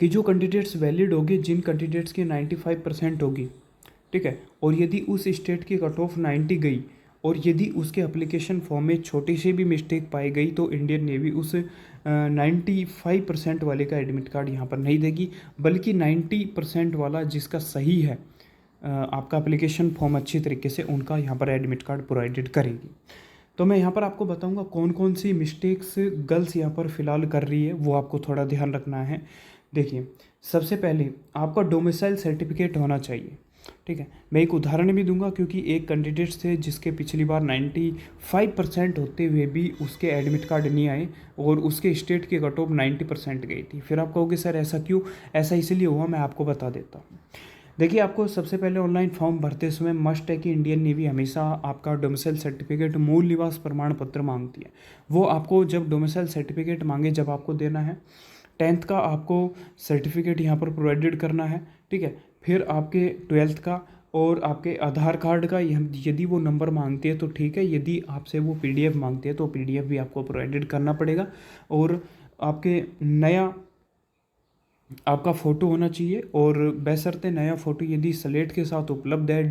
कि जो candidates valid होगी, जिन कैंडिडेट्स की 95% होगी, ठीक है, और यदि उस स्टेट की कट ऑफ 90 गई और यदि उसके एप्लीकेशन फॉर्म में छोटी सी भी मिस्टेक पाई गई तो इंडियन नेवी उस 95% वाले का एडमिट कार्ड यहाँ पर नहीं देगी, बल्कि 90% वाला जिसका सही है आपका एप्लीकेशन फॉर्म अच्छी तरीके से, उनका यहाँ पर एडमिट कार्ड प्रोवाइडेड करेगी। तो मैं यहाँ पर आपको बताऊँगा कौन कौन सी मिस्टेक्स गर्ल्स यहाँ पर फ़िलहाल कर रही है, वो आपको थोड़ा ध्यान रखना है। देखिए, सबसे पहले आपका डोमिसाइल सर्टिफिकेट होना चाहिए, ठीक है। मैं एक उदाहरण भी दूंगा, क्योंकि एक कैंडिडेट थे जिसके पिछली बार 95% होते हुए भी उसके एडमिट कार्ड नहीं आए और उसके स्टेट की कट ऑफ 90% गई थी। फिर आप कहोगे सर ऐसा क्यों? ऐसा इसलिए हुआ, मैं आपको बता देता हूँ। देखिए, आपको सबसे पहले ऑनलाइन फॉर्म भरते समय मस्ट है कि इंडियन नेवी हमेशा आपका डोमिसाइल सर्टिफिकेट, मूल निवास प्रमाण पत्र मांगती है। वो आपको जब डोमिसाइल सर्टिफिकेट मांगे, जब आपको देना है 10th का आपको सर्टिफिकेट यहाँ पर प्रोवाइडेड करना है, ठीक है। फिर आपके 12th का और आपके आधार कार्ड का यदि वो नंबर मांगती है तो ठीक है, यदि आपसे वो PDF मांगती है तो PDF भी आपको प्रोवाइडेड करना पड़ेगा। और आपके नया आपका फ़ोटो होना चाहिए, और बशर्ते नया फ़ोटो यदि स्लेट के साथ उपलब्ध है,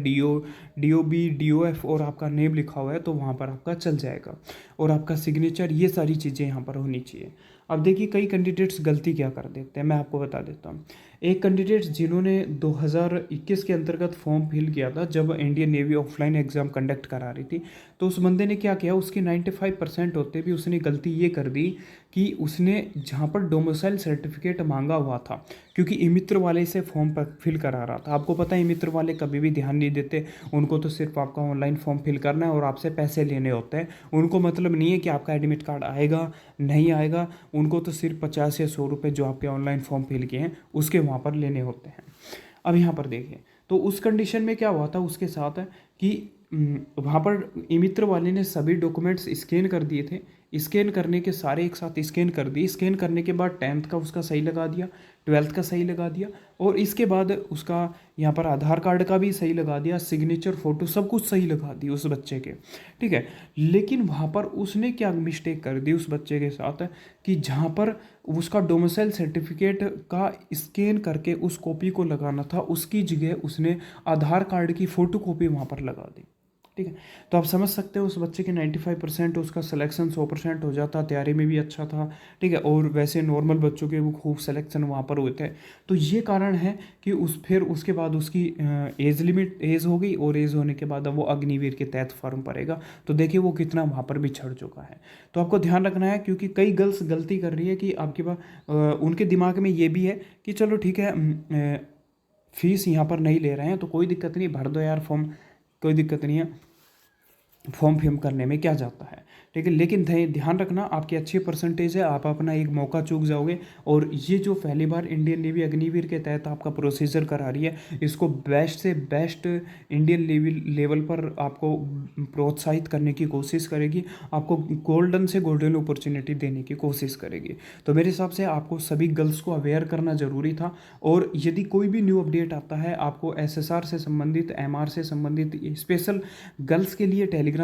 DOB DOF और आपका नेम लिखा हुआ है तो वहाँ पर आपका चल जाएगा, और आपका सिग्नेचर, ये सारी चीज़ें यहाँ पर होनी चाहिए। अब देखिए, कई कैंडिडेट्स गलती क्या कर देते हैं, मैं आपको बता देता हूँ। एक कैंडिडेट्स जिन्होंने 2021 के अंतर्गत फॉर्म फिल किया था, जब Indian navy offline exam conduct करा रही थी, तो उस बंदे ने क्या किया, उसकी 95% होते भी उसने गलती ये कर दी कि उसने जहाँ पर डोमिसाइल सर्टिफिकेट मांगा हुआ था, क्योंकि ई मित्र वाले से फॉर्म पर फिल करा रहा था। आपको पता है, ई मित्र वाले कभी भी ध्यान नहीं देते, उनको तो सिर्फ आपका ऑनलाइन फॉर्म फिल करना है और आपसे पैसे लेने होते हैं। उनको मतलब नहीं है कि आपका एडमिट कार्ड आएगा नहीं आएगा, उनको तो सिर्फ 50 या 100 रुपये जो आपके ऑनलाइन फॉर्म फिल किए हैं उसके वहाँ पर लेने होते हैं। अब यहाँ पर देखिए, तो उस कंडीशन में क्या हुआ था उसके साथ है कि वहाँ पर ई मित्र वाले ने सभी डॉक्यूमेंट्स स्कैन कर दिए थे, स्कैन करने के सारे एक साथ स्कैन कर दिए। स्कैन करने के बाद 10th का उसका सही लगा दिया, 12th का सही लगा दिया, और इसके बाद उसका यहाँ पर आधार कार्ड का भी सही लगा दिया, सिग्नेचर, फोटो सब कुछ सही लगा दी उस बच्चे के, ठीक है। लेकिन वहाँ पर उसने क्या मिस्टेक कर दी उस बच्चे के साथ, कि जहाँ पर उसका डोमिसाइल सर्टिफिकेट का स्कैन करके उस कॉपी को लगाना था, उसकी जगह उसने आधार कार्ड की फ़ोटो कॉपी वहाँ पर लगा दी, ठीक है। तो आप समझ सकते हो, उस बच्चे के 95% उसका सिलेक्शन 100% हो जाता, तैयारी में भी अच्छा था, ठीक है, और वैसे नॉर्मल बच्चों के वो खूब सिलेक्शन वहाँ पर हुए थे। तो ये कारण है कि फिर उसके बाद उसकी एज हो गई, और एज होने के बाद अब वो अग्निवीर के तहत फॉर्म भरेगा। तो देखिए वो कितना वहाँ पर भी छड़ चुका है। तो आपको ध्यान रखना है, क्योंकि कई गर्ल्स गलती कर रही है कि आपके पास उनके दिमाग में ये भी है कि चलो ठीक है, फीस यहाँ पर नहीं ले रहे हैं तो कोई दिक्कत नहीं, भर दो यार फॉर्म, कोई दिक्कत नहीं है, फॉर्म फिल करने में क्या जाता है, ठीक है। लेकिन ध्यान रखना, आपकी अच्छी परसेंटेज है, आप अपना एक मौका चूक जाओगे। और ये जो पहली बार इंडियन नेवी अग्निवीर के तहत आपका प्रोसीजर करा रही है, इसको बेस्ट से बेस्ट इंडियन लेवल पर आपको प्रोत्साहित करने की कोशिश करेगी, आपको गोल्डन से गोल्डन अपॉर्चुनिटी देने की कोशिश करेगी। तो मेरे हिसाब से आपको सभी गर्ल्स को अवेयर करना ज़रूरी था। और यदि कोई भी न्यू अपडेट आता है, आपको SSR से संबंधित, MR से संबंधित, स्पेशल गर्ल्स के लिए टेलीग्राम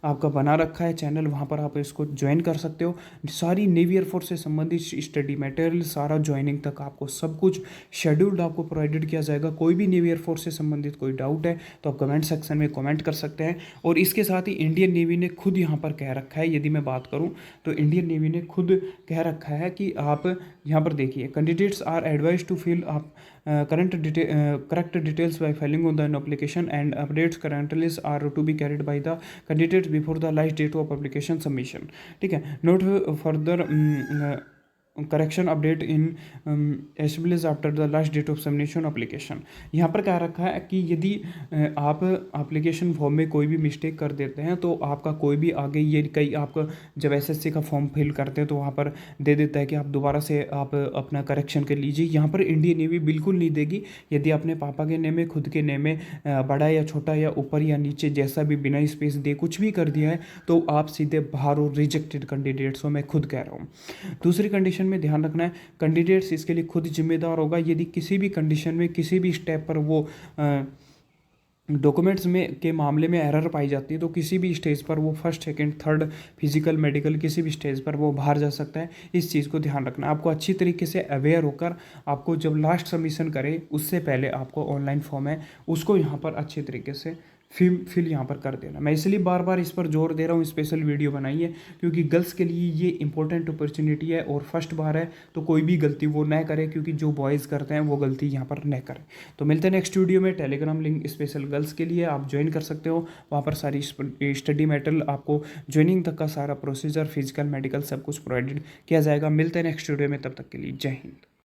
आपका बना रखा है चैनल, वहाँ पर आप इसको ज्वाइन कर सकते हो। सारी नेवी एयरफोर्स से संबंधित स्टडी मटेरियल, सारा ज्वाइनिंग तक आपको सब कुछ शेड्यूल्ड आपको प्रोवाइडेड किया जाएगा। कोई भी नेवी एयरफोर्स से संबंधित कोई डाउट है तो आप कमेंट सेक्शन में कमेंट कर सकते हैं। और इसके साथ ही इंडियन नेवी ने खुद यहाँ पर कह रखा है, यदि मैं बात करूँ तो इंडियन नेवी ने खुद कह रखा है कि आप यहाँ पर देखिए, candidates are advise to fill up correct details by filling on the application, and updates currently are to be carried by the candidates before the last date of application submission, ठीक है। Note further correction update in establish after the last date of submission application. यहाँ पर क्या रखा है कि यदि आप एप्लीकेशन फॉर्म में कोई भी मिस्टेक कर देते हैं तो आपका कोई भी आगे, ये कई आपका जब SSC का फॉर्म फिल करते हैं तो वहाँ पर दे देता है कि आप दोबारा से आप अपना करेक्शन कर लीजिए। यहाँ पर इंडियन नेवी बिल्कुल नहीं देगी। यदि अपने पापा के नेम में, खुद के नेम में बड़ा या छोटा या ऊपर या नीचे जैसा भी बिना स्पेस दे कुछ भी कर दिया है तो आप सीधे बाहर हो, रिजेक्टेड कैंडिडेट्स हो, मैं खुद कह रहा हूँ। दूसरी कंडीशन में ध्यान रखना है, कैंडिडेट्स इसके लिए खुद जिम्मेदार होगा। यदि किसी भी कंडीशन में, किसी भी स्टेप पर वो डॉक्यूमेंट्स में के मामले में एरर पाई जाती है तो किसी भी स्टेज पर वो first second third physical medical किसी भी स्टेज पर वो बाहर जा सकता है। इस चीज़ को ध्यान रखना, आपको अच्छी तरीके से अवेयर होकर आपको जब लास्ट सबमिशन करे उससे पहले आपको ऑनलाइन फॉर्म है उसको यहाँ पर अच्छे तरीके से फिल यहाँ पर कर देना। मैं इसलिए बार बार इस पर जोर दे रहा हूँ, स्पेशल वीडियो बनाई है क्योंकि गर्ल्स के लिए ये इंपॉर्टेंट अपॉर्चुनिटी है और फर्स्ट बार है तो कोई भी गलती वो न करे, क्योंकि जो बॉयज़ करते हैं वो गलती यहाँ पर न करें। तो मिलते हैं नेक्स्ट वीडियो में। टेलीग्राम लिंक स्पेशल गर्ल्स के लिए आप ज्वाइन कर सकते हो, वहाँ पर सारी स्टडी मटेरियल आपको ज्वाइनिंग तक का सारा प्रोसीजर फिजिकल मेडिकल सब कुछ प्रोवाइडेड किया जाएगा। मिलते हैं नेक्स्ट वीडियो में, तब तक के लिए जय हिंद।